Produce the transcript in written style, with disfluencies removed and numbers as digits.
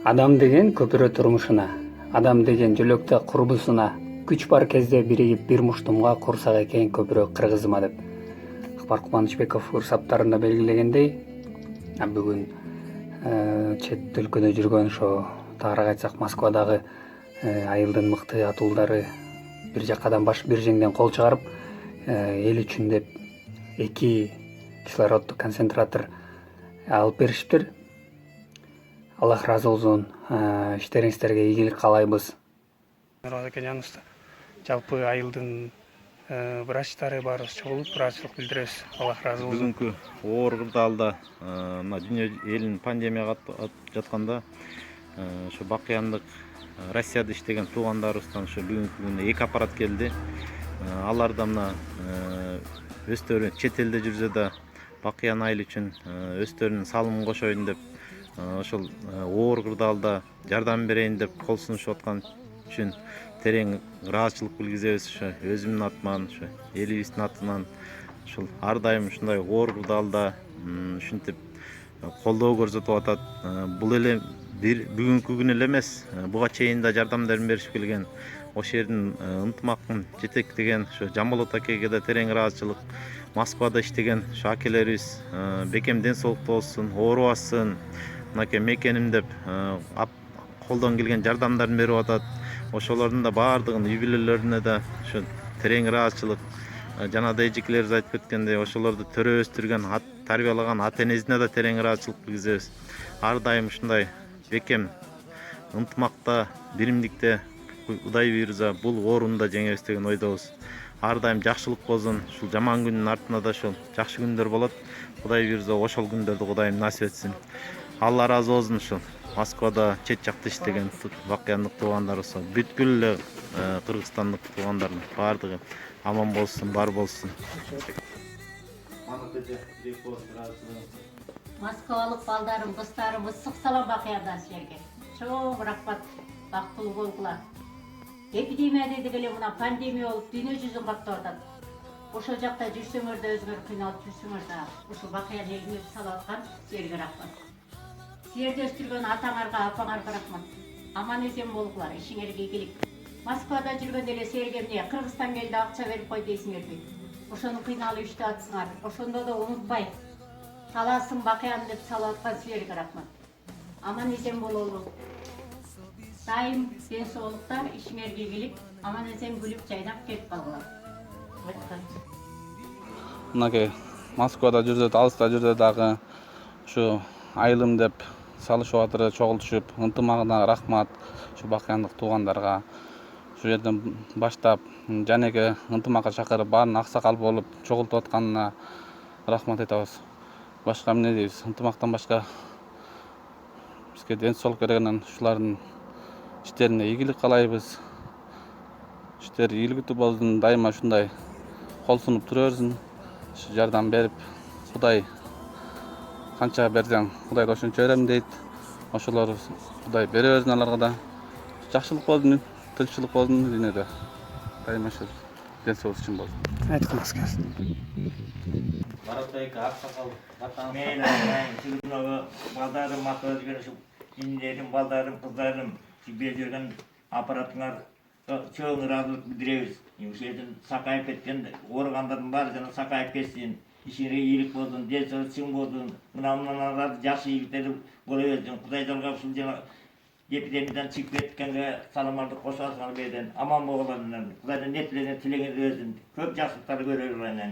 Адам деген көпүрө турмушуна, адам деген жөлөктө курбусуна, күч бар кезде биригип бир муштумга курсак экен көпүрө кыргызыма деп. Акбар Кубанычбеков ырыс аптарында белгилегендей, бүгүн чет өлкөдө жүргөн ошо тагыраак айтсак Москвадагы айылдын мыкты атуулдары бир жакадан баш бир жеңден кол чыгарып, эл үчүн деп 2 кислороддук концентратор алып беришиптир. Аллах разы болсун, иштериңиздерге ийгилик каалайбыз. Жалпы айылдын врачтары баарыбыз чогулуп ыраазычылык билдиребиз. Аллах разы болсун. Бүгүнкү оор кырдаалда мына дүйнө элин пандемияга жатканда ошо бакыяндык Россияда иштеген туугандарыбыздан ошо бүгүнкү күнү 2 аппарат келди. Алар да мына өздөрү чет элде жүрсө да бакыян айыл үчүн өздөрүнүн салымын кошоюн деп ошол оор кырдаалда жардам берейин деп кол сунушуп аткан үчүн терең ыраазычылык билгизебиз. Ошо өзүмдүн атыман, ошо элибиздин атынан ушул ар дайым ушундай оор кырдаалда ушинтип колдоо көрсөтүп атат. Бул эле бүгүнкү күн эле эмес, буга чейин да жардамдарын беришип келген ошол жердин ынтымактын жетектеген ошо Жамболот акеге да терең ыраазычылык. Москвада иштеген ошо акелерибиз бекем ден соолукта болсун, оорубасын, мынакей мекеним деп колдон келген жардамдарын берип атат. Ошолордун да баардыгын үй бүлөлөрүнө да ошо терең ыраазычылык. Жана да эжекелерибиз айтып кеткендей, ошолорду төрө өстүргөн, тарбиялаган ата энесине да терең ыраазычылык билгизебиз. Ар дайым ушундай бекем ынтымакта, биримдикте Кудай буйрса бул ооруну да жеңебиз деген ойдобуз. Ар дайым жакшылык болсун, ушул жаман күндүн артында да ошол жакшы күндөр болот. Кудай буйрса ошол күндөрдү Кудайым насип этсин. Алла разы болсун ушул Москвада чет жакта иштеген бакыяндык туугандарыбыз, бүткүл эле кыргызстандык туугандардын баардыгы аман болсун, бар болсун. Москвалык балдарым, кыздарым ысык салам бакыяндан силерге. Чоң рахмат, бактылуу болгула. Эпидемия дедик эле мына пандемия болуп дүйнө жүзүн каптап атат. Ошол жакта жүрсөңөр да өзүңөр кыйналып жүрсөңөр да ушул бакыян элиңерди салып аткан силерге рахмат. Силерди өстүргөн атаңарга, апаңарга рахмат. Аман эсен болгула, ишиңерге ийгилик. Москвада жүргөндө эле силерге эмне Кыргызстан келди акча берип кой дейсиңерби? Ошону кыйналып иштеп атсыңар. Ошондо да унутпай саласын бакыян деп салып аткан силерге рахмат. Аман эсен бололу. Дайым ден соолукта, ишиңерге ийгилик. Аман эсен күлүп жайнап кетип калгыла. Мынакей Москвада жүрсө да, алыста жүрсө дагы ушу айылым деп салышып атыр, чогултушуп, ынтымагына рахмат. Ушу бакыяндык туугандарга ушул жерден баштап жанеке ынтымакка чакырып, баарын аксакал болуп чогултуп атканына рахмат айтабыз. Башка эмне дейбиз? Ынтымактан башка бизге ден соолук берген ушулардын иштерине ийгилик каалайбыз. Иштери ийгиликтүү болсун, дайыма ушундай кол сунуп тура берсин. Жардам берип, Кудай канча берсең, Кудай да ошончо берем дейт. Ошолор Кудай бере берсин аларга да. Жакшылык болсун, тынччылык болсун дүйнөдө. Дайыма ошо ден соолук үчүн болсун. Айткыңыз келсин. Баратайка аксакал мен жүргөнөгө балдарым Москвада жүргөн ушу инилерим, балдарым, кыздарым берип жүргөн аппаратыңар чоң ыраазычылык билдиребиз. Ушул жерден сакайып кеткен ооругандардын баары жана сакайып кетсин. Ишиңерге ийгилик болсун, ден соолук чың болсун. Мындан жакшы ийгиликтер боло берсин. Кудай жалга ушул жана эпидемиядан чыгып кеткенге саламаттык кошосуңар берден аман болгуларынан. Кудайдан не тилегиңерди берсин. Көп жакшылыктарды көрө берсин.